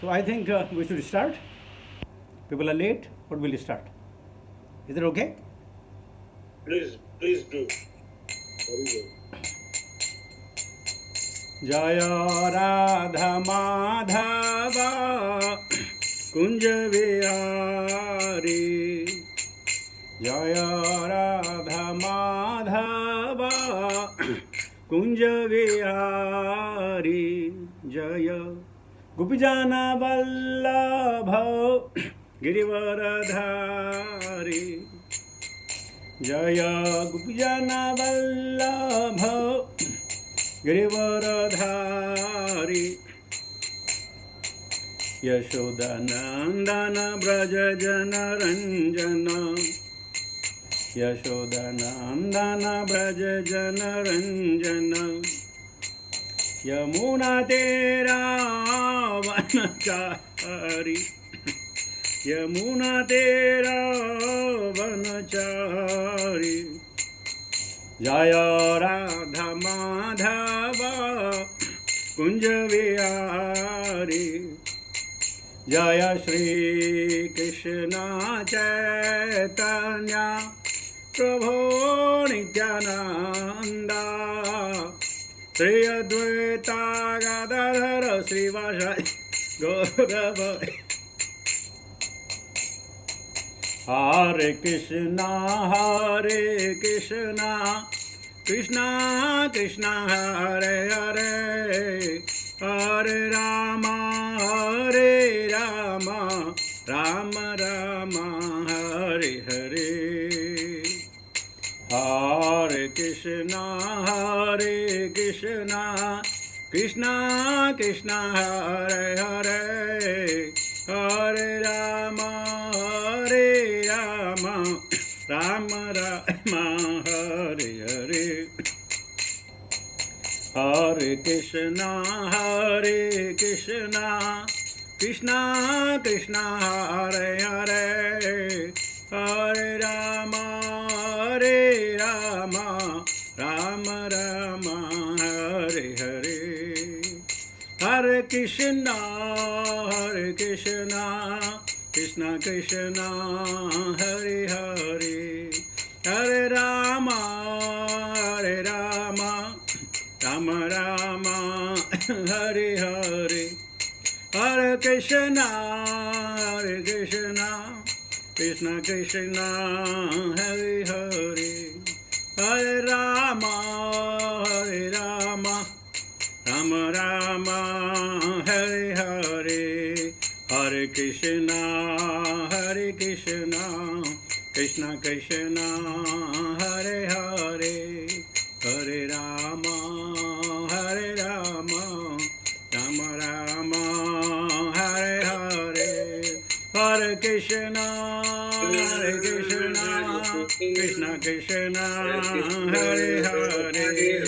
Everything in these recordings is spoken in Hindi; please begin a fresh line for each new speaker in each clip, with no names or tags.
So I think we should start. People are late, but we'll start. Is it okay?
Please do. Very good.
Jaya Radha Madhava Kunja Vihari Jaya Radha Madhava Kunja Vihari Jaya Gopijana Vallabha Girivaradhari Jaya Gopijana Vallabha Girivaradhari Yashodanandana Braja Jana Ranjana Yashodanandana Braja Jana Ranjana Yamuna Tera Vanachari Yamuna Tera Vanachari Jaya Radha Madhava Kunja Vihari Jaya Shri Krishna Chaitanya Prabhu Nityananda Shri Advaita Gadadhara Srivasadi Gaurava Hare Krishna Krishna Krishna Hare Hare Hare Rama Rama Rama Hare Hare Hare Krishna Krishna Krishna Hare Hare Hare Rama Rama Rama Hare Hare Hare Krishna Krishna Krishna Hare Hare Hare Rama Rama Rama Hare Hare Hare Krishna Krishna Krishna Hare Hare Hare Rama Rama Rama Hare Hare Hare Krishna Krishna Krishna Hare Hare Hare Rama Rama Rama Hare Hare Hare Krishna Krishna Krishna Hare Hare Hare Rama Rama Rama Hare Hare Hare Krishna Krishna Krishna Hare Hare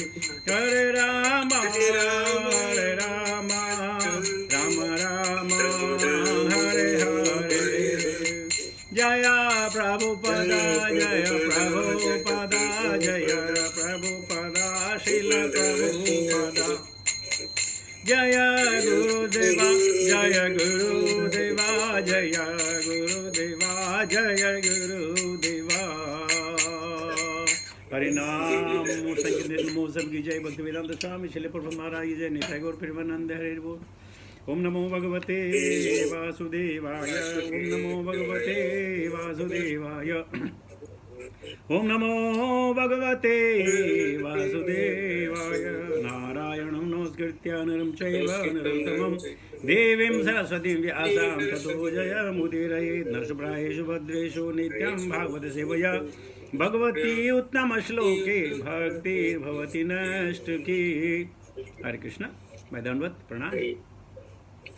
Hare Rama Rama Rama Hare Hare Jaya Prabhupada Jaya Prabhupada Srila Prabhupada Jaya Gurudeva Jaya Gurudeva Jaya Gurudeva Jaya Gurudeva Harinam Sankirtan Mosam ki Jai Bhaktivedanta Swami Srila Prabhupada Maharaj ki Jai Nitai Gaur Premanande Hari Bol Om Namo Bhagavate Vasudevaya Om Namo Bhagavate Vasudevaya Om Namo Bhagavate Vasudevaya Narayanam Namaskritya Naram Chaiva Narottamam Devim Saraswatim Vyasam Tato Jaya Mudirayet Narsuprayeshu Bhadreshu Nityam Bhagavata Sevaya Bhagavati Uttama Shloke Bhakti Bhavati Nashtaki Hare Krishna. My Dandavat Pranam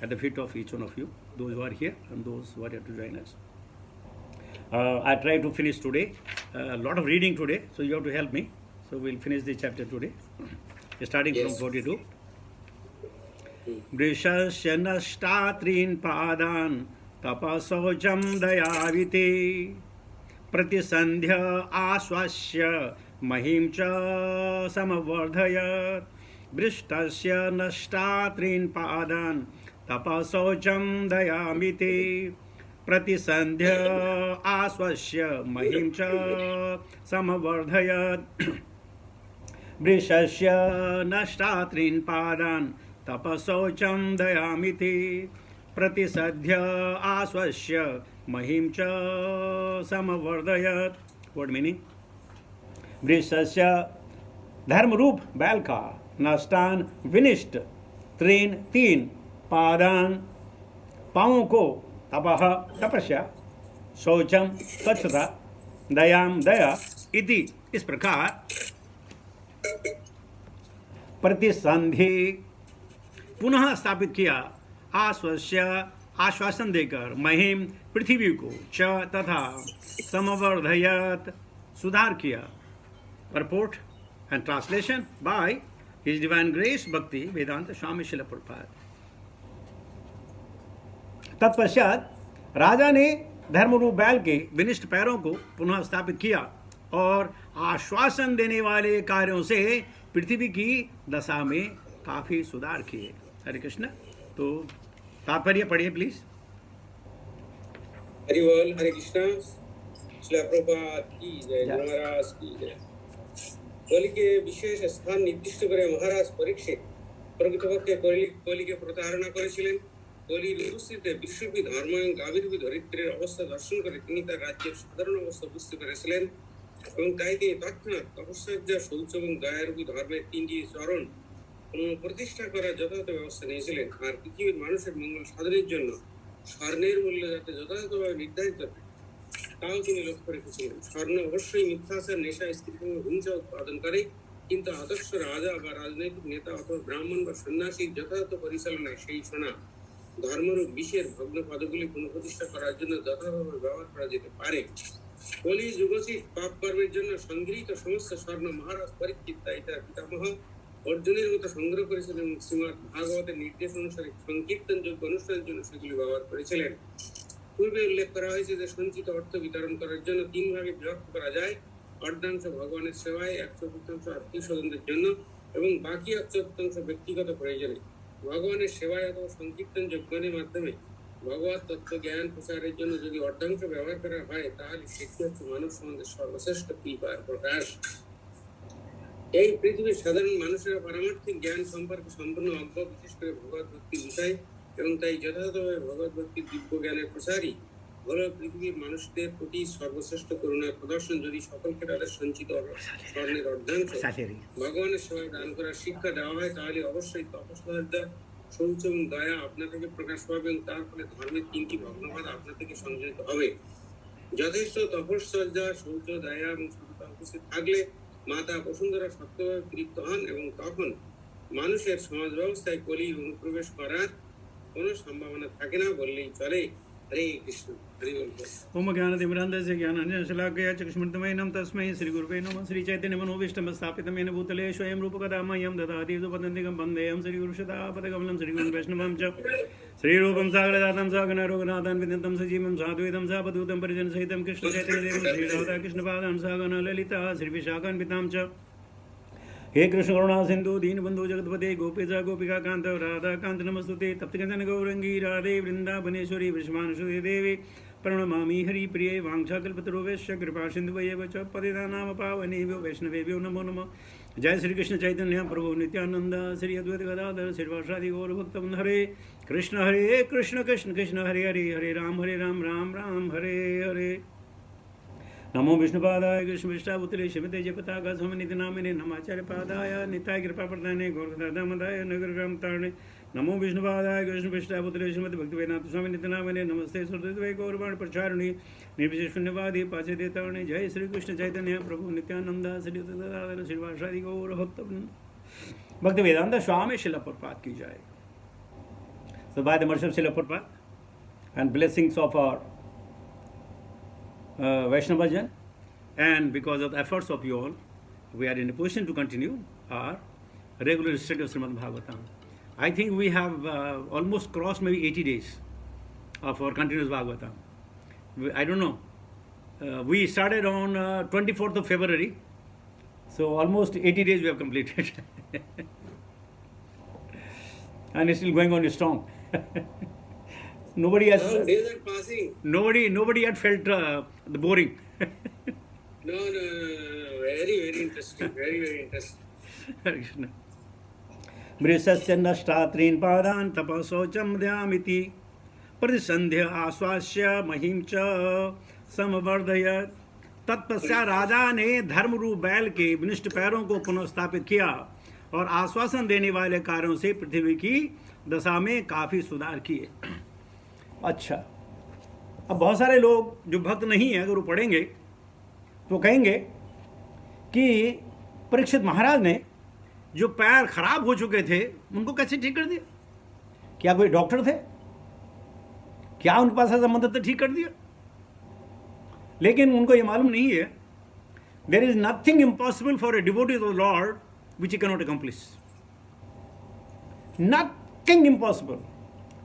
at the feet of each one of you, those who are here and those who are here to join us. I try to finish today. A lot of reading today, so you have to help me. So we'll finish the chapter today, starting from 42. Vrishasya nashtatrin padan tapasojam dayavite pratisandhya aswasya mahim samavardhayat Vrishtasya nashtatrin padan तपः शौचं दयामिति प्रतिसन्ध्य आश्वस्य महिं च समवर्धयत् वृषस्य नष्टात्रीन् पादान् तपः शौचं दयामिति प्रतिसध्य आश्वस्य महिं च समवर्धयत्. What meaning? वृषस्य धर्म रूप बैल का नष्टान विनिष्ट त्रीन तीन पादान पाँवों को तपः तपस्या शौचम स्वच्छता दयाम दया इति इस प्रकार प्रतिसंधि पुनः स्थापित किया आश्वस्य आश्वासन देकर महिम पृथ्वी को च तथा समवर्धयत सुधार किया. Purport and translation by His Divine Grace Bhakti Vedanta Swami Srila Prabhupada. तत्पश्चात राजा ने धर्मरूप बैल के विनिष्ट पैरों को पुनः स्थापित किया और आश्वासन देने वाले कार्यों से पृथ्वी की दशा में काफी सुधार किए. हरे कृष्ण. तो तात्पर्य पढ़िए प्लीज.
हरि बोल. हरे कृष्ण. श्रील प्रभुपाद की जय. महाराज की जय. কলিকে বিশেষ স্থান নির্দিষ্ট করে মহারাজ পরীক্ষিত প্রকৃতপক্ষে কলিকে প্রতারণা করেছিলেন. কলির উপস্থিতিতে বিশ্বব্যাপী ধর্ম এবং আবির্ভূত ধরিত্রের অবস্থা দর্শন করে তিনি তার রাজ্যের সাধারণ অবস্থা বুঝতে পেরেছিলেন এবং তাই তিনি তৎক্ষণাৎ তপস্যা শৌচ এবং দয়ারূপী ধর্মের তিনটি চরণ প্রতিষ্ঠা করার যথাযথ ব্যবস্থা নিয়েছিলেন. আর পৃথিবীর মানুষের মঙ্গল সাধনের জন্য স্বর্ণের মূল্য যাতে যথাযথভাবে নির্ধারিত হয় তাও তিনি লক্ষ্য রেখেছিলেন. স্বর্ণ অবশ্যই মিথ্যাচার নেশা স্ত্রীসঙ্গ হিংসা উৎপাদন করে, কিন্তু আদর্শ রাজা বা রাজনৈতিক নেতা অথবা ব্রাহ্মণ বা সন্ন্যাসীর যথাযথ পরিচালনায় সেই সোনা ধর্মরূপ বিষের ভগ্ন পদগুলি পুনঃপ্রতিষ্ঠা করার জন্য যথাযথভাবে ব্যবহার করা যেতে পারে. কলি যুগোচিত পাপ কর্মের জন্য সংগৃহীত সমস্ত স্বর্ণ মহারাজ পরীক্ষিত তাই তার পিতামহ অর্জুনের মতো সংগ্রহ করেছিলেন এবং শ্রীমদ ভাগবতের নির্দেশ অনুসারে সংকীর্তন যোগ্য অনুষ্ঠানের জন্য সেগুলি ব্যবহার করেছিলেন. পূর্বে উল্লেখ করা হয়েছে যে সঞ্চিত অর্থ বিতরণ করার জন্য তিন ভাগে বিভক্ত করা যায়. অর্ধাংশ ভগবানের সেবায়, 1/4 আত্মীয় স্বজনদের জন্য এবং বাকি 1/4 ব্যক্তিগত প্রয়োজনে. ভগবানের সেবায় অথবা সংকীর্তন যজ্ঞের মাধ্যমে ভগবত তত্ত্ব জ্ঞান প্রচারের জন্য যদি অর্ধাংশ ব্যবহার করা হয় তাহলে সেটি হচ্ছে মানব সমাজের সর্বশ্রেষ্ঠ কৃপার প্রকাশ. এই পৃথিবীর সাধারণ মানুষেরা পারমার্থিক জ্ঞান সম্পর্কে সম্পূর্ণ অজ্ঞ, বিশেষ করে ভগবত ভক্তির বিষয়, এবং তাই যথাযথভাবে ভগবত ভক্তির দিব্য জ্ঞানের প্রসারই হল পৃথিবীর মানুষদের প্রতি সর্বশ্রেষ্ঠ করুণার প্রদর্শন. যদি সকলকে তাদের সঞ্চিত স্বর্ণের অর্ধাংশ ভগবানের সেবায় দান করার শিক্ষা দেওয়া হয় তাহলে অবশ্যই তপস্যা শৌচ এবং দয়া আপনা থেকে প্রকাশ পাবে এবং তার ফলে ধর্মের তিনটি ভগ্নপাত আপনা থেকে সংযোজিত হবে. যথেষ্ট তপস্যা শৌচ দয়া এবং সততা উপস্থিত থাকলে মাতা বসুন্ধরা সত্যভাবে তৃপ্ত হন এবং তখন মানুষের সমাজ ব্যবস্থায় কলির অনুপ্রবেশ করার কোনো সম্ভাবনা থাকে না বললেই চলে. हरे कृष्ण. हरि बोल.
ओम ज्ञानतिमिरान्धस्य ज्ञानाञ्जनशलाकया चक्षुस्मृतमैनं तस्मै श्रीगुरुवे नमः. श्रीचैतन्यमनोभीष्टं स्थापितं येन भूतले स्वयं रूपकदा मह्यं ददाति सुपदन्तिकं वन्देऽहं श्रीगुरुशतापदकमलं श्रीगुरुं वैष्णवं च श्रीरूपं सागरजातं सागरनारोगनाथं विदितं सजीवं साद्वैतं सावधूतं परिजनसहितं कृष्णचैतन्यदेवं श्रीराधाकृष्णपादां सागरललिता श्रीविशाखान्वितां च. हे कृष्ण करुणा सिंधु दीनबंधु जगतपते गोपेश गोपिका कांत राधा कांत नमस्तुते तप्तकंचन गौरंगी राधे वृंदावनेश्वरी वृषभानुसुते देवी प्रणमामि हरिप्रिये वाञ्छाकल्पतरुभ्यश्च कृपा सिन्धुभ्येव च पतितानां पावनेभ्यो वैष्णवेभ्यो नमो नमः. जय श्री कृष्ण चैतन्य प्रभु नित्यानंद श्री अद्वैत गदाधर श्रीवासादि गौर भक्तवृंद. हरे कृष्ण कृष्ण कृष्ण हरे हरे हरे राम राम राम हरे हरे. नमो विष्णुपादाय कृष्णविष्टापुत्रे श्रीमते जयपताका स्वामिनिधि नामिने नमाचार्य पादाय निताय कृपा प्रदाने गौरदामदाय नगरग्राम तारणे. नमो विष्णुपादाय कृष्णविष्टापुत्रे श्रीमते भक्तिवेदांत स्वामिनिधि नामिने नमस्ते सरस्वती गौरवाणी प्रचारिणे निर्विशेष शून्यवादी पाचते तारणे. जय श्री कृष्ण चैतन्य प्रभु नित्यानंद श्री गदाधर श्रीवासादि गौर भक्तवृंद. भक्तिवेदांत स्वामी श्रील प्रभुपाद की जय. So by the mercy of Srila Prabhupada and blessings of our Vaishnavajan, and because of the efforts of you all, we are in a position to continue our regular study of Srimad Bhagavatam. I think we have almost crossed maybe 80 days of our continuous Bhagavatam. I don't know. We started on 24th of February, so almost 80 days we have completed. And it's still going on strong. Nobody has,
Now days are passing.
nobody had felt the boring.
No. Very interesting. Very interesting.
Hare Krishna. मृषस्य नष्टात्रीन् पादान् तपसोचम ध्यामिति प्रतिसंध्य आश्वास्य महिम च समवर्धयत्। तत्पश्चात राजा ने धर्म रूप बैल के विनिष्ट पैरों को पुनः स्थापित किया और आश्वासन देने वाले कार्यों से पृथ्वी की दशा में काफी सुधार किए। अच्छा, अब बहुत सारे लोग जो भक्त नहीं है, अगर वो पढ़ेंगे तो कहेंगे कि परीक्षित महाराज ने जो पैर खराब हो चुके थे उनको कैसे ठीक कर दिया? क्या कोई डॉक्टर थे? क्या उनके पास ऐसा मंत्र तो ठीक कर दिया? लेकिन उनको ये मालूम नहीं है, there is nothing impossible for a devotee of the lord which he cannot accomplish. Nothing impossible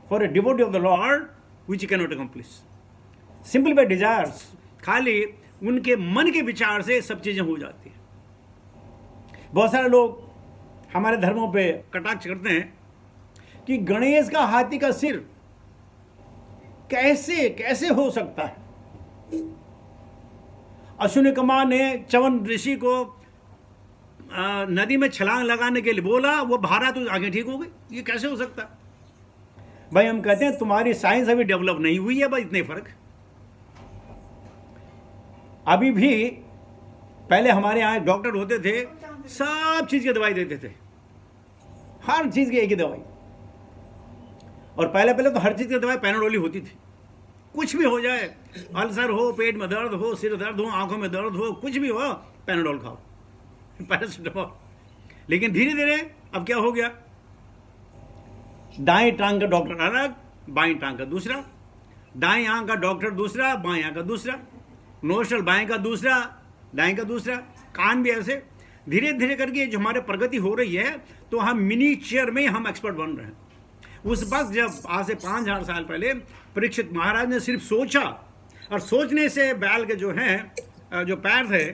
for a devotee of the lord which he cannot accomplish. Simple by desires, खाली उनके मन के विचार से सब चीजें हो जाती हैं। बहुत सारे लोग हमारे धर्मों पे कटाक्ष करते हैं कि गणेश का हाथी का सिर कैसे कैसे हो सकता है। अश्विनी कुमार ने चवन ऋषि को नदी में छलांग लगाने के लिए बोला, वो भारा तो आगे ठीक हो गई। ये कैसे हो सकता है? भाई हम कहते हैं तुम्हारी साइंस अभी डेवलप नहीं हुई है, भाई इतने फर्क। अभी भी पहले हमारे यहाँ डॉक्टर होते थे, सब चीज की दवाई देते थे, हर चीज की एक ही दवाई। और पहले तो हर चीज की दवाई पैनाडोल ही होती थी। कुछ भी हो जाए, अल्सर हो, पेट में दर्द हो, सिर दर्द हो, आंखों में दर्द हो, कुछ भी हो, पैनाडोल खाओ, पैरासिटामोल। लेकिन धीरे धीरे अब क्या हो गया, दाएं टांग का डॉक्टर अलग, बाएं टांग का दूसरा, दाएं आंख का डॉक्टर दूसरा, बाएं आंख का दूसरा, नोस्ट्रल बाएं का दूसरा, दाएं का दूसरा, कान भी ऐसे। धीरे धीरे करके जो हमारे प्रगति हो रही है, तो हम मिनीचर में हम एक्सपर्ट बन रहे हैं। उस वक्त जब आज से 5000 साल पहले परीक्षित महाराज ने सिर्फ सोचा, और सोचने से बैल के जो हैं जो पैर थे,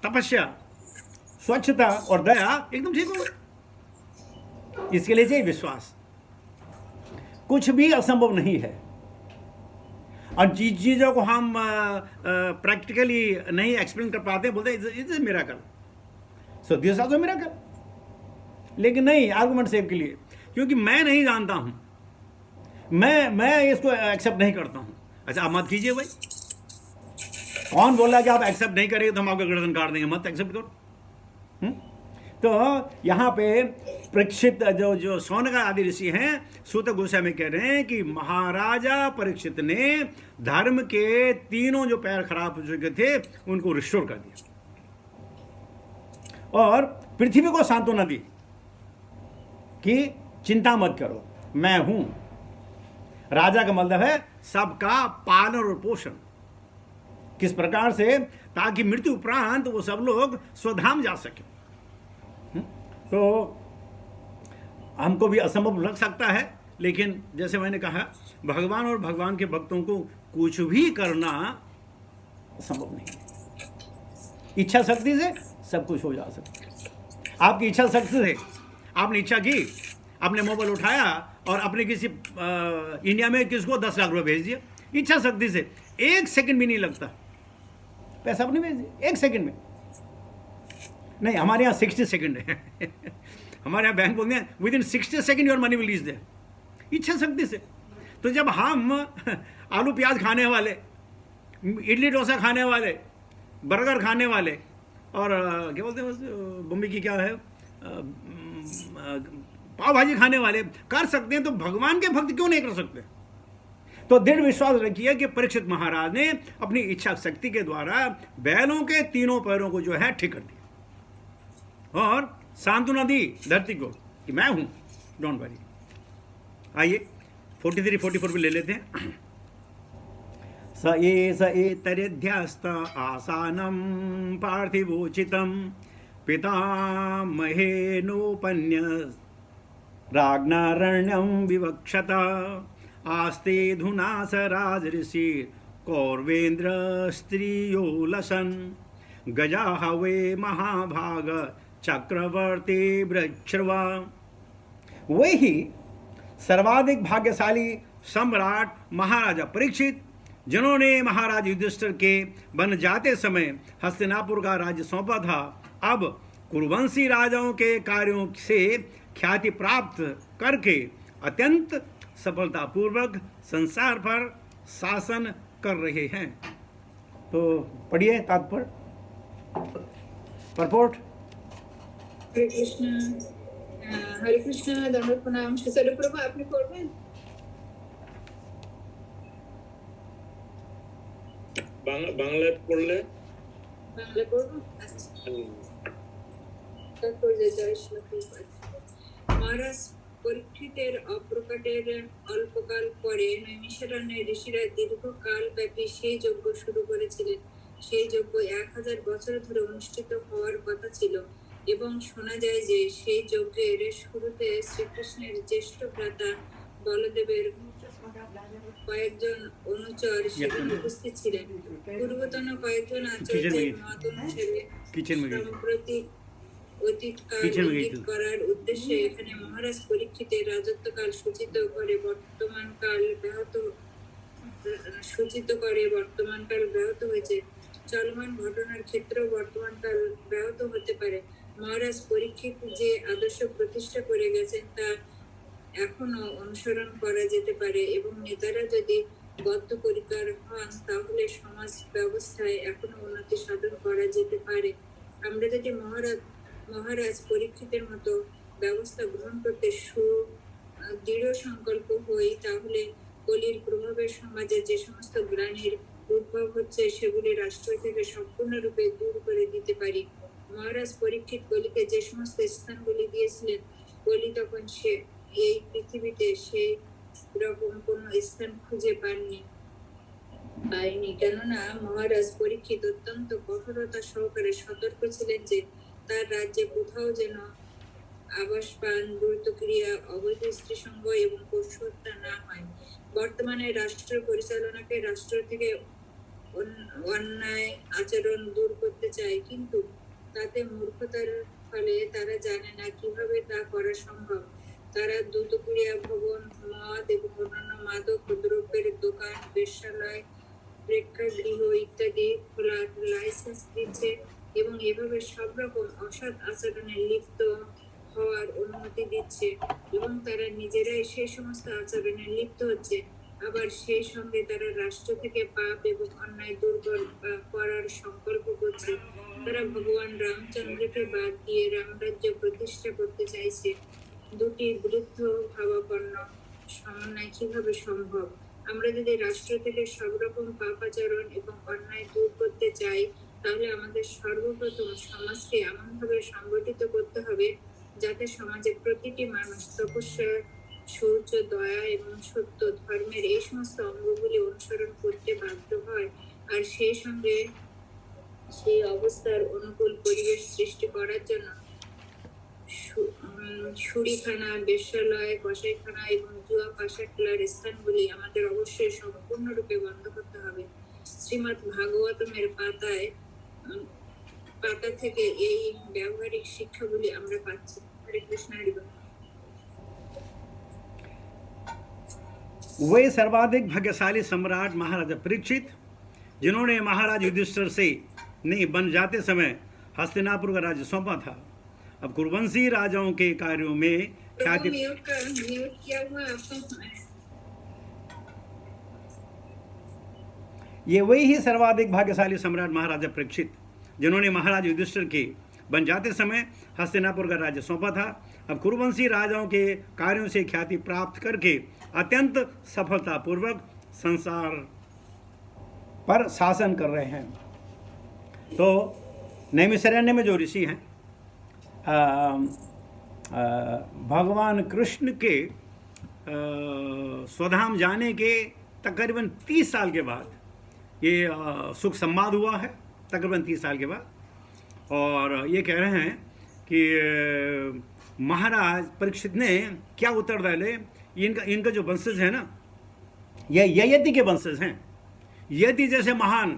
तपस्या, स्वच्छता और दया एकदम ठीक हो गए। इसके लिए चाहिए विश्वास। कुछ भी असंभव नहीं है। और जिस चीज़ों को हम प्रैक्टिकली नहीं एक्सप्लेन कर पाते, बोलते it is miracle, so this also miracle. लेकिन नहीं, आर्गुमेंट सेव के लिए, क्योंकि मैं नहीं जानता हूं, मैं इसको एक्सेप्ट नहीं करता हूं। अच्छा, आप मत कीजिए भाई, कौन बोला कि आप एक्सेप्ट नहीं करेंगे तो हम आपका गर्दन काट देंगे? मत एक्सेप्ट करो। तो यहाँ पे परीक्षित जो शौनक आदि ऋषि हैं, सूत गोस्वामी कह रहे हैं कि महाराजा परीक्षित ने धर्म के तीनों जो पैर खराब हो चुके थे उनको रिस्टोर कर दिया और पृथ्वी को सांत्वना दी कि चिंता मत करो, मैं हूं। राजा का मतलब है सबका पालन और पोषण। किस प्रकार से? ताकि मृत्यु उपरांत वो सब लोग स्वधाम जा सके। तो हमको भी असंभव लग सकता है, लेकिन जैसे मैंने कहा, भगवान और भगवान के भक्तों को कुछ भी करना संभव नहीं है। इच्छा शक्ति से सब कुछ हो जा सकता है। आपकी इच्छा शक्ति से आपने इच्छा की, आपने मोबाइल उठाया और अपने किसी इंडिया में किसको 10 लाख रुपए भेज दिया। इच्छा शक्ति से 1 सेकंड भी नहीं लगता, पैसा अपने भेज दिया 1 सेकंड में। नहीं, हमारे यहाँ 60 सेकंड है। हमारे यहाँ बैंक बोलते हैं within 60 second your money will reach there. इच्छा शक्ति से। तो जब हम आलू प्याज खाने वाले, इडली डोसा खाने वाले, बर्गर खाने वाले, और क्या बोलते हैं बम्बई की क्या है, पाव भाजी खाने वाले कर सकते हैं, तो भगवान के भक्त क्यों नहीं कर सकते? तो दृढ़ विश्वास रखिए कि परीक्षित महाराज ने अपनी इच्छा शक्ति के द्वारा बैलों के तीनों पैरों को जो है ठीक कर दिया और सांत्वना दी धरती को कि मैं हूं, डोंट वरी। आइए 43-44 पे ले लेते हैं। स एतरेध्यास्त आसानं पार्थिवोचितं पितामहेनोपन्य राज्ञारण्यं विवक्षत आस्ते धुना स राजऋषि कौरवेन्द्र स्त्रियो लसन गजा हवे महाभाग चक्रवर्ती वृक्षवा। वही सर्वाधिक भाग्यशाली सम्राट महाराजा परीक्षित, जिन्होंने महाराज युधिष्ठिर के बन जाते समय हस्तिनापुर का राज्य सौंपा था, अब कुरुवंशी राजाओं के कार्यों से ख्याति प्राप्त करके अत्यंत सफलतापूर्वक संसार पर शासन कर रहे हैं। तो पढ़िए तात्पर्य, परपोर्ट।
हरे कृष्ण, दंडवत प्रणाम। स्वरूप আপনি পড়বেন?
বাংলায় পড়লে
বাংলা পড়বো? আচ্ছা, তারপর যে জয় শ্রী কৃষ্ণ। মহারাজ পরীক্ষিতের অপ্রকটের অল্পকাল পরে নৈমিষারণ্যে ঋষিরা দীর্ঘকাল ব্যাপী সেই যজ্ঞ শুরু করেছিলেন। সেই যজ্ঞ 1000 বছর ধরে অনুষ্ঠিত হওয়ার কথা ছিল এবং শোনা যায় যে সেই যজ্ঞের শুরুতে শ্রীকৃষ্ণের জ্যেষ্ঠ ভ্রাতা বলদেবের কয়েকজন অনুচর সেখানে উপস্থিত ছিলেন। পূর্বতন কয়েকজন আচার্যের মত অনুসারে সম্প্রতি অতীতকাল ইঙ্গিত করার উদ্দেশ্যে এখানে মহারাজ পরীক্ষিতের রাজত্বকাল সূচিত করে বর্তমানকাল ব্যাহত হয়েছে। চলমান ঘটনার ক্ষেত্রেও বর্তমানকাল ব্যাহত হতে পারে। মহারাজ পরীক্ষিত যে আদর্শ প্রতিষ্ঠা করে গেছেন তা এখনো অনুসরণ করা যেতে পারে এবং নেতারা যদি বদ্ধপরিকর হন তাহলে সমাজ ব্যবস্থায় এখনো উন্নতি সাধন করা যেতে পারে। আমরা যদি মহারাজ পরীক্ষিতের মতো ব্যবস্থা গ্রহণ করতে দৃঢ় সংকল্প হই তাহলে কলির প্রভাবের সমাজে যে সমস্ত গ্লানির উদ্ভব হচ্ছে সেগুলি রাষ্ট্র থেকে সম্পূর্ণরূপে দূর করে দিতে পারি। মহারাজ পরীক্ষিত কলিকে যে সমস্ত স্থানগুলি দিয়েছিলেন, কলি তখন সে এই পৃথিবীতে সেই রকম কোন স্থান খুঁজে পায়নি। কেননা মহারাজ পরীক্ষিত অত্যন্ত কঠোরতা সহকারে সতর্ক ছিলেন যে তার রাজ্যে কোথাও যেন আবাসপান, দ্রুতক্রিয়া, অবৈধ স্ত্রীসঙ্গ এবং পশু হত্যা না হয়। বর্তমানে রাষ্ট্র পরিচালনাকে রাষ্ট্র থেকে অন্যায় আচরণ দূর করতে চায়, কিন্তু তাতে মূর্খতার ফলে তারা জানে না কিভাবে তা করা সম্ভব। তারা দ্রুতক্রিয়া ভবন, মদ এবং অন্যান্য মাদক দ্রব্যের দোকান, বেশ্যালয়, প্রেক্ষাগৃহ ইত্যাদি খোলার লাইসেন্স দিচ্ছে এবং এভাবে সব রকম অসৎ আচরণে লিপ্ত হওয়ার অনুমতি দিচ্ছে এবং তারা নিজেরাই সেই সমস্ত আচরণে লিপ্ত হচ্ছে। আবার সেই সঙ্গে তারা রাষ্ট্র থেকে পাপ এবং অন্যায় দূর করার সংকল্প করছে। তারা ভগবান রামচন্দ্রকে বাদ দিয়ে রামরাজ্য প্রতিষ্ঠা করতে চাইছে। দুটি বিরুদ্ধ ভাবাপন্ন সমন্বয় কিভাবে সম্ভব? আমরা যদি রাষ্ট্র থেকে সব রকম পাপাচরণ এবং অন্যায় দূর করতে চাই তাহলে আমাদের সর্বপ্রথম সমাজকে এমনভাবে সংগঠিত করতে হবে যাতে সমাজে প্রতিটি মানুষ তপস্যা, শৌচ, দয়া এবং সত্য ধর্মের এই সমস্ত অঙ্গগুলি অনুসরণ করতে বাধ্য হয়। আর সেই সঙ্গে সেই অবস্থার অনুকূল পরিবেশ সৃষ্টি করার জন্য ছুরিখানা, বেশ্যালয়, কসাইখানা এবং জুয়া পাশা খেলার স্থানগুলি আমাদের অবশ্যই সম্পূর্ণরূপে বন্ধ করতে হবে। শ্রীমদ্ ভাগবতমের পাতা থেকে এই ব্যবহারিক শিক্ষাগুলি আমরা পাচ্ছি। হরে কৃষ্ণ।
वे सर्वाधिक भाग्यशाली सम्राट महाराजा परीक्षित, जिन्होंने महाराज युधिष्ठिर से ने बन जाते समय हस्तिनापुर का राज्य सौंपा था, अब कुरुवंशी राजाओं के कार्यों में ख्याति। ये वही ही सर्वाधिक भाग्यशाली सम्राट महाराजा परीक्षित, जिन्होंने महाराज युधिष्ठिर के बन जाते समय हस्तिनापुर का राज्य सौंपा था, अब कुरुवंशी राजाओं के कार्यों से ख्याति प्राप्त करके अत्यंत सफलतापूर्वक संसार पर शासन कर रहे हैं। तो नैमिषारण्य में जो ऋषि हैं, भगवान कृष्ण के स्वधाम जाने के तकरीबन 30 साल के बाद ये सुख संवाद हुआ है, तकरीबन 30 साल के बाद। और ये कह रहे हैं कि महाराज परीक्षित ने क्या उत्तर डाले, इनका जो वंशज है ना, ये ययति के वंशज हैं। यति जैसे महान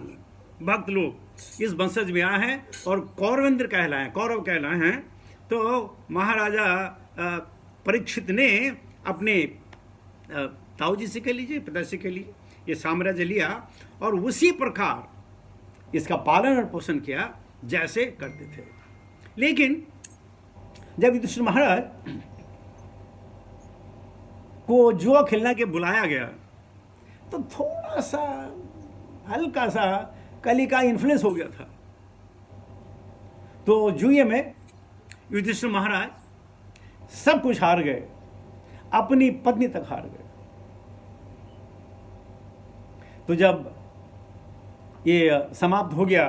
भक्त लोग इस वंशज में आए हैं और कौरवेंद्र कौरव कहलाए हैं। तो महाराजा परीक्षित ने अपने ताऊ जी से कह लीजिए, पिताजी से कह लीजिए, ये साम्राज्य लिया और उसी प्रकार इसका पालन और पोषण किया जैसे करते थे। लेकिन जब युधिष्ठिर महाराज को जुआ खेलने के बुलाया गया तो थोड़ा सा हल्का सा कली का इन्फ्लुएंस हो गया था। तो जुए में युधिष्ठिर महाराज सब कुछ हार गए, अपनी पत्नी तक हार गए। तो जब ये समाप्त हो गया,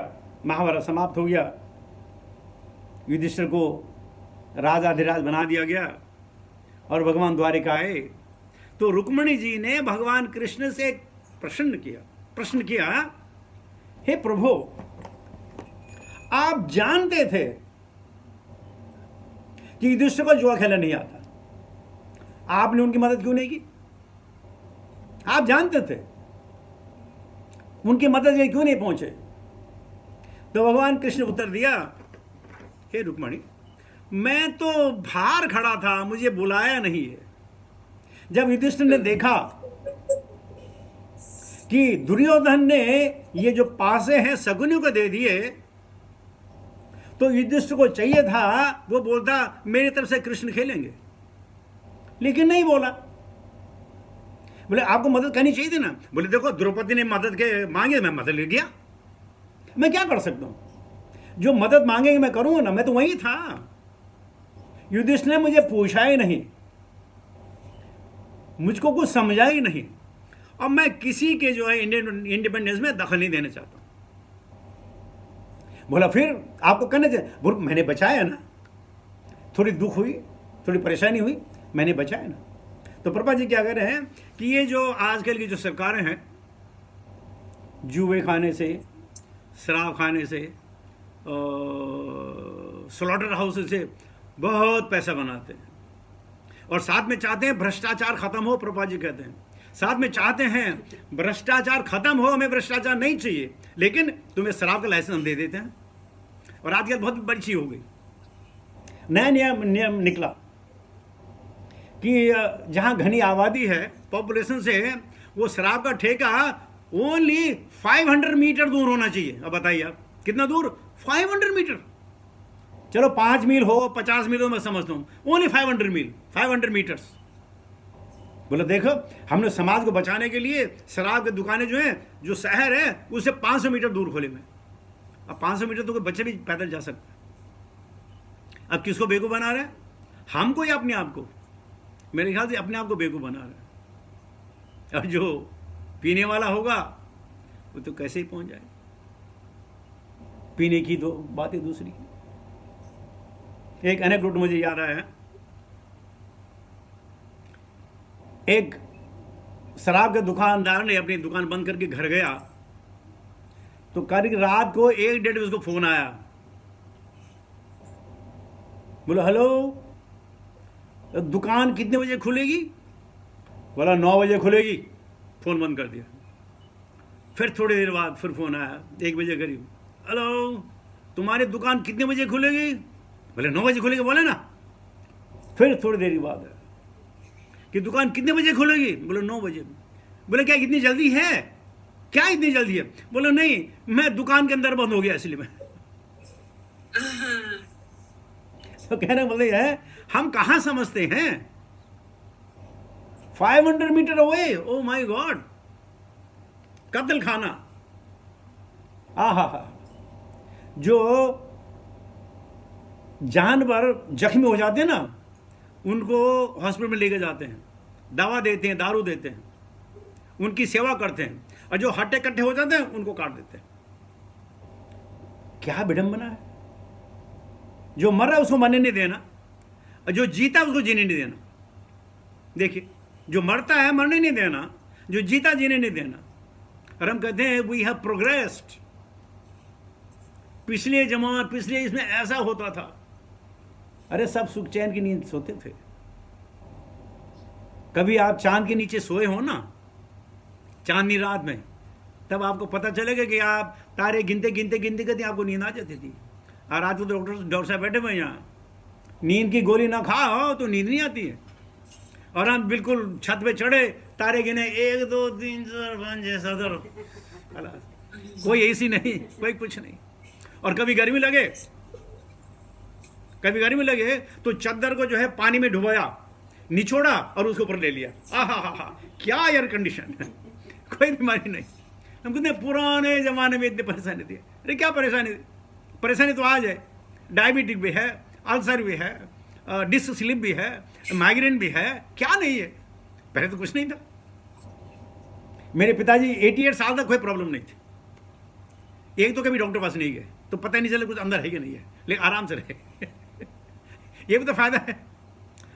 महाभारत समाप्त हो गया, युधिष्ठिर को राजाधिराज बना दिया गया और भगवान द्वारिका आए, तो रुक्मिणी जी ने भगवान कृष्ण से एक प्रश्न किया, हे प्रभु, आप जानते थे कि युधिष्ठिर को जुआ खेलना नहीं आता, आपने उनकी मदद क्यों नहीं की? आप जानते थे, उनकी मदद में क्यों नहीं पहुंचे? तो भगवान कृष्ण ने उत्तर दिया, हे रुक्मिणी, मैं तो बाहर खड़ा था, मुझे बुलाया नहीं है। जब युधिष्ठिर ने देखा कि दुर्योधन ने ये जो पासे हैं शकुनी को दे दिए, तो युधिष्ठिर को चाहिए था वो बोलता मेरी तरफ से कृष्ण खेलेंगे, लेकिन नहीं बोला। बोले आपको मदद करनी चाहिए थी ना। बोले देखो द्रौपदी ने मदद के मांगे, मैं मदद ले गया, मैं क्या कर सकता हूं? जो मदद मांगेंगे मैं करूंगा ना, मैं तो वही था। युधिष्ठिर ने मुझे पूछा ही नहीं, मुझको कुछ समझा ही नहीं, और मैं किसी के जो है इंडिपेंडेंस में दखल नहीं देना चाहता। बोला फिर आपको करना चाहिए। बोल मैंने बचाया ना, थोड़ी दुख हुई, थोड़ी परेशानी हुई, मैंने बचाया ना। तो प्रभा जी क्या कह रहे हैं कि ये जो आजकल की जो सरकारें हैं, जुए खाने से, शराब खाने से, स्लॉटर हाउस से बहुत पैसा बनाते हैं, और साथ में चाहते हैं भ्रष्टाचार खत्म हो। प्रभा जी कहते हैं साथ में चाहते हैं भ्रष्टाचार खत्म हो, हमें भ्रष्टाचार नहीं चाहिए, लेकिन तुम्हें शराब का लाइसेंस दे देते हैं। और आजकल बहुत बड़ी चीज हो गई, नया नियम निकला कि जहां घनी आबादी है, पॉपुलेशन से, वो शराब का ठेका ओनली 500 मीटर दूर होना चाहिए। अब बताइए आप कितना दूर? 500 मीटर। चलो 5 मील हो, 50 मील हो, मैं समझता हूं, ओनली 500 मीटर्स। बोले देखो हमने समाज को बचाने के लिए शराब की दुकानें जो हैं, जो शहर है उससे 500 मीटर दूर खोले में। अब 500 मीटर तो कोई बच्चे भी पैदल जा सकते हैं। अब किसको बेवकूफ बना रहे हैं? हमको या अपने आप को? मेरे ख्याल से अपने आप को बेवकूफ बना रहे हैं। और जो पीने वाला होगा वो तो कैसे ही पहुंच जाए। पीने की तो बातें दूसरी। एक एनेक्डोट मुझे याद आया है। एक शराब के दुकानदार ने अपनी दुकान बंद करके घर गया, तो करीब रात को 1-1:30 बजे उसको फोन आया। बोला हेलो, दुकान कितने बजे खुलेगी? बोला 9 बजे खुलेगी। फोन बंद कर दिया। फिर थोड़ी देर बाद फिर फोन आया 1 बजे करीब, हेलो तुम्हारी दुकान कितने बजे खुलेगी? बोले 9 बजे खुलेगी। बोले ना। फिर थोड़ी देर बाद है कि दुकान कितने बजे खुलेगी? बोले 9 बजे। बोले क्या इतनी जल्दी है? क्या इतनी जल्दी है? बोले नहीं, मैं दुकान के अंदर बंद हो गया इसलिए मैं। तो कहने बोले है हम कहां समझते हैं 500 meter away. Oh my god, कत्ल खाना। आहा, जो जानवर जख्मी हो जाते हैं ना, उनको हॉस्पिटल में लेके जाते हैं, दवा देते हैं, दारू देते हैं, उनकी सेवा करते हैं, और जो हट्टे कट्टे हो जाते हैं उनको काट देते हैं। क्या विडंबना है। जो मर रहा है उसको मरने नहीं देना, और जो जीता उसको जीने नहीं देना। देखिए, जो मरता है मरने नहीं देना, जो जीता जीने नहीं देना। और हम कहते हैं वी हैव प्रोग्रेस्ड। पिछले जमाने, पिछले इसमें ऐसा होता था। अरे सब सुख चैन की नींद सोते थे। कभी आप चांद के नीचे सोए हो ना, चांदनी रात में, तब आपको पता चलेगा कि आप तारे गिनते गिनते गिनते गिनते आपको नींद आ जाती थी। और रात को डॉक्टर साहब बैठे हुए यहाँ, नींद की गोली ना खाओ तो नींद नहीं आती है। और हम बिल्कुल छत पे चढ़े, तारे गिने 1 2 3 4 5 6 7, कोई एसी नहीं, कोई कुछ नहीं। और कभी गर्मी लगे तो चद्दर को जो है पानी में डुबोया, निचोड़ा और उसके ऊपर ले लिया। आहा, क्या एयर कंडीशन है, कोई बीमारी नहीं। हम कहते हैं पुराने जमाने में इतनी परेशानी थी। अरे क्या परेशानी तो आज है। डायबिटिक भी है, अल्सर भी है, डिस्क स्लिप भी है, माइग्रेन भी है, क्या नहीं है। पहले तो कुछ नहीं था। मेरे पिताजी 88 साल तक कोई प्रॉब्लम नहीं थी। एक तो कभी डॉक्टर पास नहीं गए, तो पता नहीं चले कुछ अंदर है कि नहीं है, लेकिन आराम से रहे। ये भी तो फायदा है।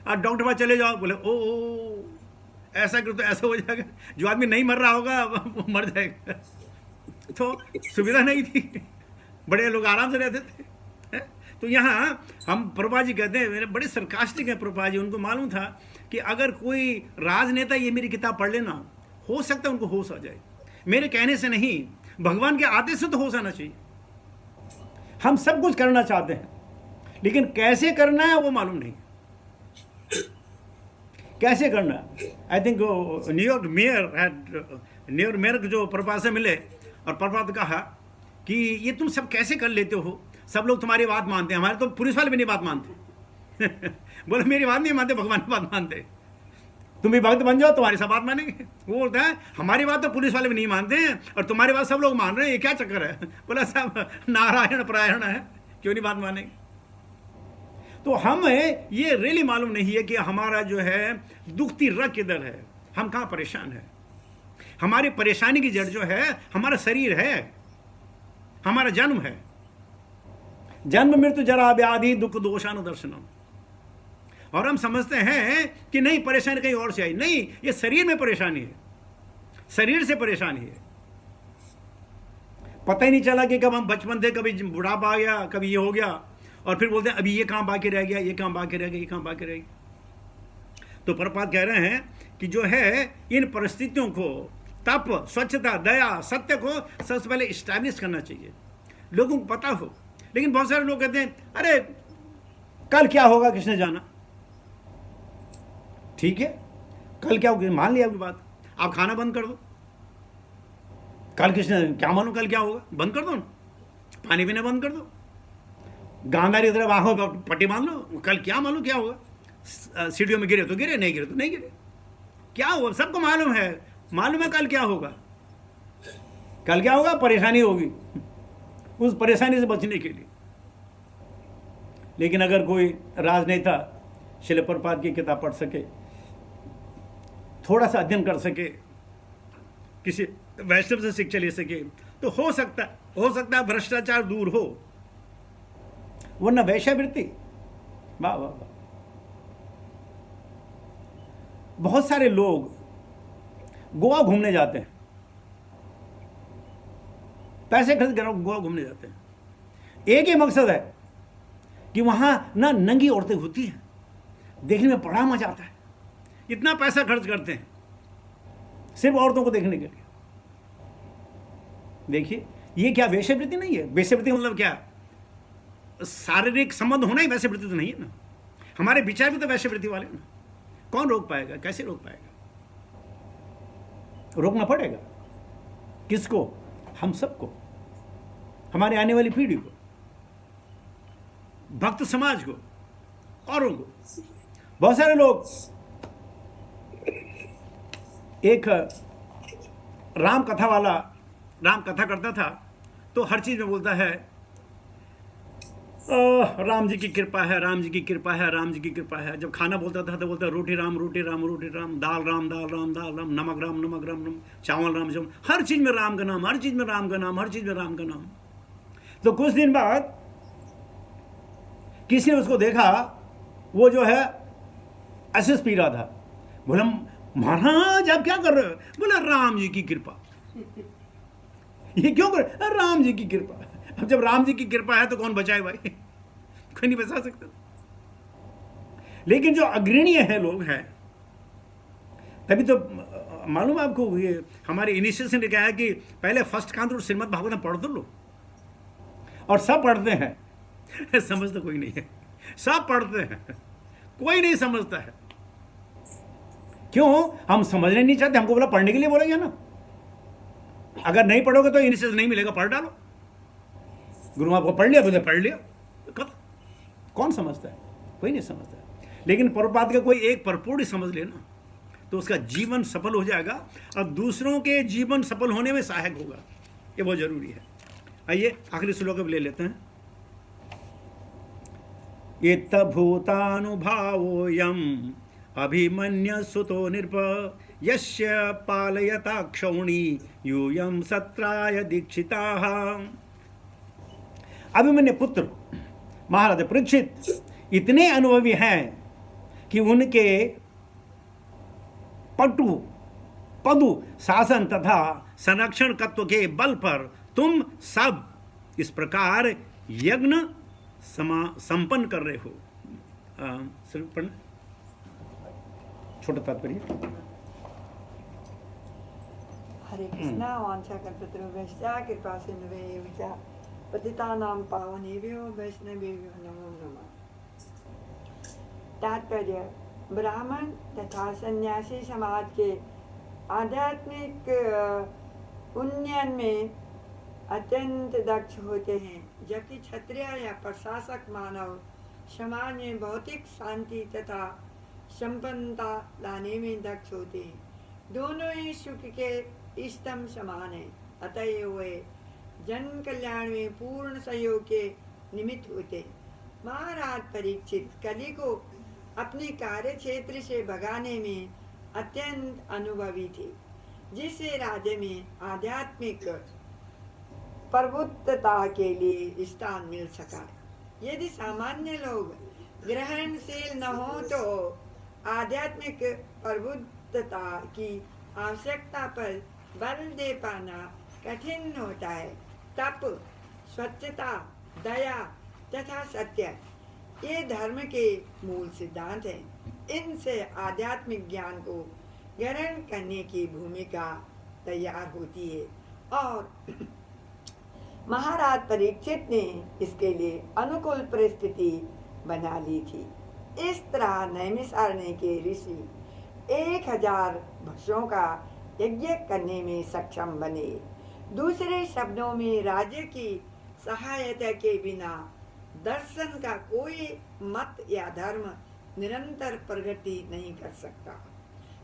आप डॉक्टर पास चले जाओ, बोले ओ ऐसा करो तो ऐसा हो जाएगा। जो आदमी नहीं मर रहा होगा वो मर जाएगा। तो सुविधा नहीं थी, बड़े लोग आराम से रहते थे। तो यहाँ हम प्रभुपाद जी कहते हैं, मेरे बड़े सरकास्टिक हैं प्रभुपाद जी। उनको मालूम था कि अगर कोई राजनेता ये मेरी किताब पढ़ लेना, हो सकता है उनको होश आ जाए। मेरे कहने से नहीं, भगवान के आदेश से तो होश आना चाहिए। हम सब कुछ करना चाहते हैं, लेकिन कैसे करना है वो मालूम नहीं। कैसे करना है? आई थिंक न्यूयॉर्क मेयर जो प्रभुपाद से मिले और प्रभुपाद कहा कि ये तुम सब कैसे कर लेते हो, सब लोग तुम्हारी बात मानते हैं, हमारे तो पुलिस वाले भी नहीं बात मानते। बोले मेरी बात नहीं मानते, भगवान की बात मानते। तुम भी भक्त बन जाओ, तुम्हारी सब बात मानेंगे। वो बोलता है हमारी बात तो पुलिस वाले भी नहीं मानते हैं और तुम्हारी बात सब लोग मान रहे हैं, ये क्या चक्कर है? बोला सब नारायण परायण है, क्यों नहीं बात मानेंगे? तो हमें ये रियली मालूम नहीं है कि हमारा जो है दुखती रग किधर है, हम कहाँ परेशान है। हमारी परेशानी की जड़ जो है हमारा शरीर है, हमारा जन्म है। जन्म मृत्यु जरा व्याधि दुख दोषानुदर्शनम। और हम समझते हैं कि नहीं, परेशानी कहीं और से आई। नहीं, ये शरीर में परेशानी है, शरीर से परेशानी है। पता ही नहीं चला कि कब हम बचपन थे, कभी बुढ़ापा आ गया, कभी ये हो गया, और फिर बोलते हैं अभी ये काम बाकी रह गया, ये काम बाकी रह गया, ये काम बाकी रह गया। तो प्रभुपाद कह रहे हैं कि जो है इन परिस्थितियों को, तप, स्वच्छता, दया, सत्य को सबसे पहले इस्टेब्लिश करना चाहिए, लोगों को पता हो। लेकिन बहुत सारे लोग कहते हैं अरे कल क्या होगा किसने जाना। ठीक है, कल क्या होगा, मान लिया आपकी बात, आप खाना बंद कर दो। कल किसने क्या मालूम कल क्या होगा, बंद कर दो ना, पानी पीना बंद कर दो, गांधारी तरफ आंखों पर पट्टी बांध लो, कल क्या मालूम क्या होगा। सीढ़ियों में गिरे तो गिरे, नहीं गिरे तो नहीं गिरे, क्या होगा सबको मालूम है कल क्या होगा। कल क्या होगा, परेशानी होगी, उस परेशानी से बचने के लिए। लेकिन अगर कोई राजनेता श्रील प्रभुपाद की किताब पढ़ सके, थोड़ा सा अध्ययन कर सके, किसी वैष्णव से शिक्षा ले सके, तो हो सकता है भ्रष्टाचार दूर हो, वरना वैश्यावृत्ति। वाह वाह वाह। बहुत सारे लोग गोवा घूमने जाते हैं, पैसे खर्च कर गोवा घूमने जाते हैं। एक ही मकसद है कि वहां ना नंगी औरतें होती हैं, देखने में बड़ा मजा आता है। इतना पैसा खर्च करते हैं सिर्फ औरतों को देखने के लिए। देखिए, ये क्या वेश्यावृत्ति नहीं है? वेश्यावृत्ति मतलब क्या, शारीरिक संबंध होना ही वैश्यावृत्ति तो नहीं है ना। हमारे विचार भी तो वैश्यावृत्ति वाले ना। कौन रोक पाएगा, कैसे रोक पाएगा? रोकना पड़ेगा। किसको? हम सबको, हमारे आने वाली पीढ़ी को, भक्त समाज को, औरों को। बहुत सारे लोग, एक राम कथा वाला राम कथा करता था, तो हर चीज में बोलता है राम जी की कृपा है, राम जी की कृपा है, राम जी की कृपा है। जब खाना बोलता था तो बोलता रोटी राम, रोटी राम, रोटी राम, दाल राम, दाल राम, दाल राम, नमक राम, नमक राम, चावल राम, चावल। हर चीज में राम का नाम, हर चीज में राम का नाम, हर चीज में राम का नाम। तो कुछ दिन बाद किसी ने उसको देखा, वो जो है एसेस पी रहा था। बोला महाराज आप क्या कर रहे हो? बोला राम जी की कृपा। ये क्यों कर? राम जी की कृपा। अब जब राम जी की कृपा है तो कौन बचाए भाई? कोई नहीं बचा सकता। लेकिन जो अग्रणीय है लोग हैं, तभी तो मालूम आपको, ये हमारे इनिशिएशन ने कहा है कि पहले फर्स्ट कांत और श्रीमद् भागवत पढ़ दो लो। और सब पढ़ते हैं, समझता कोई नहीं है। सब पढ़ते हैं, कोई नहीं समझता है। क्यों? हम समझने नहीं चाहते, हमको बोला पढ़ने के लिए बोलेंगे ना। अगर नहीं पढ़ोगे तो इनिशियल नहीं मिलेगा, पढ़ डालो। गुरु आपको पढ़ लिया, बोले पढ़ लिया, कब? कौन समझता है? कोई नहीं समझता है। लेकिन प्रभुपाद का कोई एक परपूर्ण समझ लेना तो उसका जीवन सफल हो जाएगा और दूसरों के जीवन सफल होने में सहायक होगा। ये बहुत जरूरी है। आइए आखिरी श्लोक अब ले लेते हैं। इत्थभूतानुभावोऽयम् अभिमन्युसुतो नृप यस्य पालयता क्षौणी यूयं सत्राय दीक्षिताः। अभिमन्यु पुत्र महाराज परीक्षित इतने अनुभवी हैं कि उनके पदु शासन तथा संरक्षण तत्व के बल पर तुम सब इस प्रकार यज्ञ संपन्न कर रहे हो। छोटा तात्पर्य।
हरे कृष्णा वांछा कल्पतरुभ्यश्च कृपा सिन्धुभ्यश्च पतितानां पावनेभ्यो वैष्णवेभ्यो नमो नमः। तात्पर्य: ब्राह्मण तथा सन्यासी समाज के आध्यात्मिक उन्नयन में अत्यंत दक्ष होते हैं, जबकि क्षत्रिय या प्रशासक मानव समाज में भौतिक शांति तथा संपन्नता लाने में दक्ष होते हैं। दोनों ही सुख के स्तंभ समान हैं, अतएव वे जन कल्याण में पूर्ण सहयोग के निमित्त होते हैं। महाराज परीक्षित कली को अपने कार्य क्षेत्र से भगाने में अत्यंत अनुभवी थे, जिससे राज्य में आध्यात्मिक प्रभुत्वता के लिए स्थान मिल सका। यदि सामान्य लोग ग्रहणशील न हो तो आध्यात्मिक प्रभुत्वता की आवश्यकता पर बल दे पाना कठिन होता है। तप, स्वच्छता, दया तथा सत्य ये धर्म के मूल सिद्धांत हैं। इनसे आध्यात्मिक ज्ञान को ग्रहण करने की भूमिका तैयार होती है और महाराज परीक्षित ने इसके लिए अनुकूल परिस्थिति बना ली थी। इस तरह नैमिषारण्य के ऋषि 1000 वर्षों का यज्ञ करने में सक्षम बने। दूसरे शब्दों में राज्य की सहायता के बिना दर्शन का कोई मत या धर्म निरंतर प्रगति नहीं कर सकता।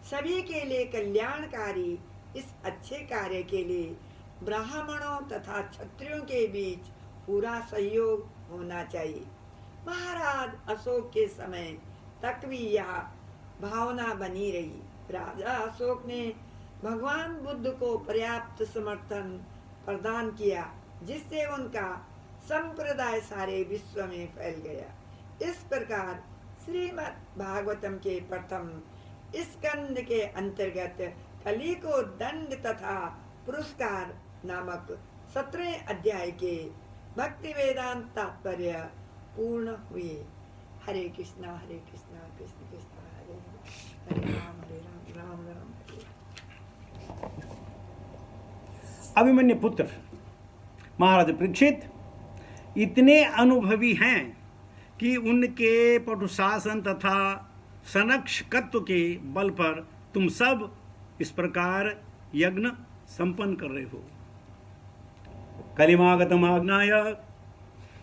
सभी के लिए कल्याणकारी इस अच्छे कार्य के लिए ब्राह्मणों तथा क्षत्रियों के बीच पूरा सहयोग होना चाहिए। महाराज अशोक के समय तक भी यह भावना बनी रही। राजा अशोक ने भगवान बुद्ध को पर्याप्त समर्थन प्रदान किया, जिससे उनका संप्रदाय सारे विश्व में फैल गया। इस प्रकार श्रीमद् भागवतम के प्रथम स्कंद के अंतर्गत कली को दंड तथा पुरस्कार नामक 17 अध्याय के भक्ति वेदांत तात्पर्य पूर्ण हुए। हरे कृष्णा कृष्ण कृष्ण हरे हरे, हरे राम राम राम हरे।
अभिमन्यु पुत्र महाराज परीक्षित इतने अनुभवी हैं कि उनके पटुशासन तथा संरक्षकत्व के बल पर तुम सब इस प्रकार यज्ञ संपन्न कर रहे हो। कलिमागतमाज्ञाय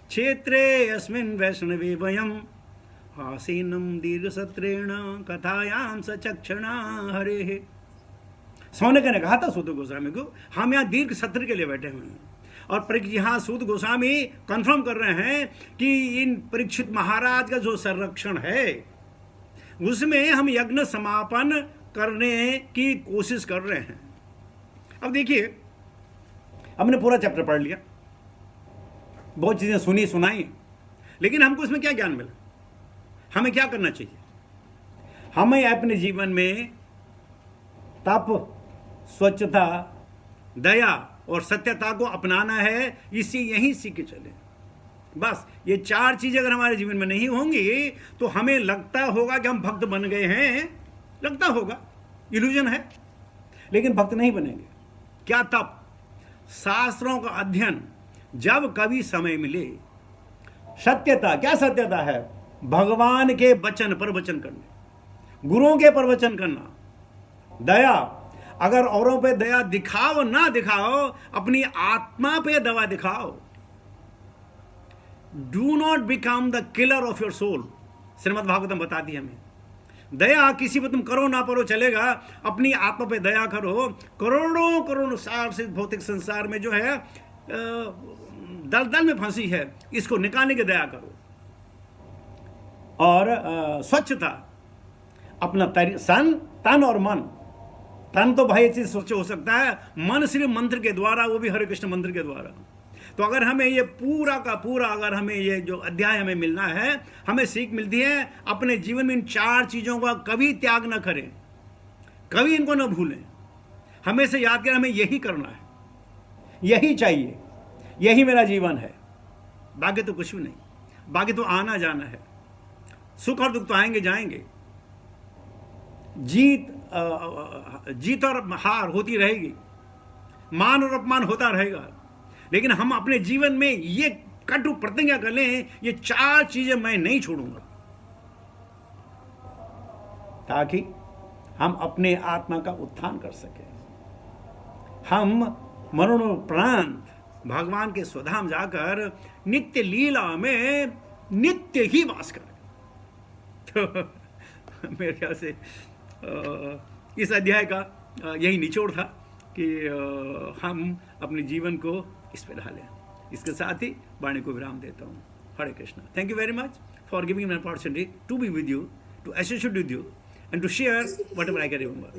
क्षेत्रे अस्मिन् वैष्णवे वयम् आसीनं दीर्घसत्रेण कथायां सचक्षणा हरे। सोने ने कहा था सूत गोस्वामी को, हम यहाँ दीर्घ सत्र के लिए बैठे हुए हैं। और यहाँ सूत गोस्वामी कंफर्म कर रहे हैं कि इन परीक्षित महाराज का जो संरक्षण है उसमें हम यज्ञ समापन करने की कोशिश कर रहे हैं। अब देखिए, हमने पूरा चैप्टर पढ़ लिया, बहुत चीजें सुनी सुनाई, लेकिन हमको इसमें क्या ज्ञान मिला? हमें क्या करना चाहिए? हमें अपने जीवन में तप, स्वच्छता, दया और सत्यता को अपनाना है। इसे यहीं सीख के चले। बस ये 4 चीजें अगर हमारे जीवन में नहीं होंगी तो हमें लगता होगा कि हम भक्त बन गए हैं, लगता होगा, इल्यूजन है, लेकिन भक्त नहीं बनेंगे। क्या तप, शास्त्रों का अध्ययन जब कभी समय मिले, सत्यता, क्या सत्यता है? भगवान के वचन पर वचन करने, गुरुओं के प्रवचन करना, दया, अगर औरों पे दया दिखाओ ना दिखाओ, अपनी आत्मा पे दवा दिखाओ। Do not become the killer of your soul, Shrimad Bhagavatam बताती है हमें। दया किसी पर तुम करो ना करो चलेगा, अपनी आत्मा पे दया करो। करोड़ों करोड़ों साल से भौतिक संसार में जो है दलदल में फंसी है, इसको निकालने की दया करो। और स्वच्छता, अपना तन और मन। तन तो भाई चीज स्वच्छ हो सकता है, मन सिर्फ मंत्र के द्वारा, वो भी हरे कृष्ण मंत्र के द्वारा। तो अगर हमें ये पूरा का पूरा, अगर हमें ये जो अध्याय हमें मिलना है, हमें सीख मिलती है अपने जीवन में इन 4 चीजों का कभी त्याग ना करें, कभी इनको ना भूलें। हमेशा याद करें हमें यही करना है, यही चाहिए, यही मेरा जीवन है, बाकी तो कुछ भी नहीं। बाकी तो आना जाना है, सुख और दुख तो आएंगे जाएंगे, जीत और हार होती रहेगी, मान और अपमान होता रहेगा। लेकिन हम अपने जीवन में ये कटु प्रतिज्ञा कर लें, ये 4 चीजें मैं नहीं छोड़ूंगा, ताकि हम अपने आत्मा का उत्थान कर सकें। हम मरणोपरांत भगवान के स्वधाम जाकर नित्य लीला में नित्य ही वास करें। तो मेरे ख्याल से इस अध्याय का यही निचोड़ था कि हम अपने जीवन को इस पे ढालें। इसके साथ ही वाणी को विराम देता हूँ। Hare Krishna. Thank you very much for giving me an opportunity to be with you, to associate with you, and to share whatever I can remember.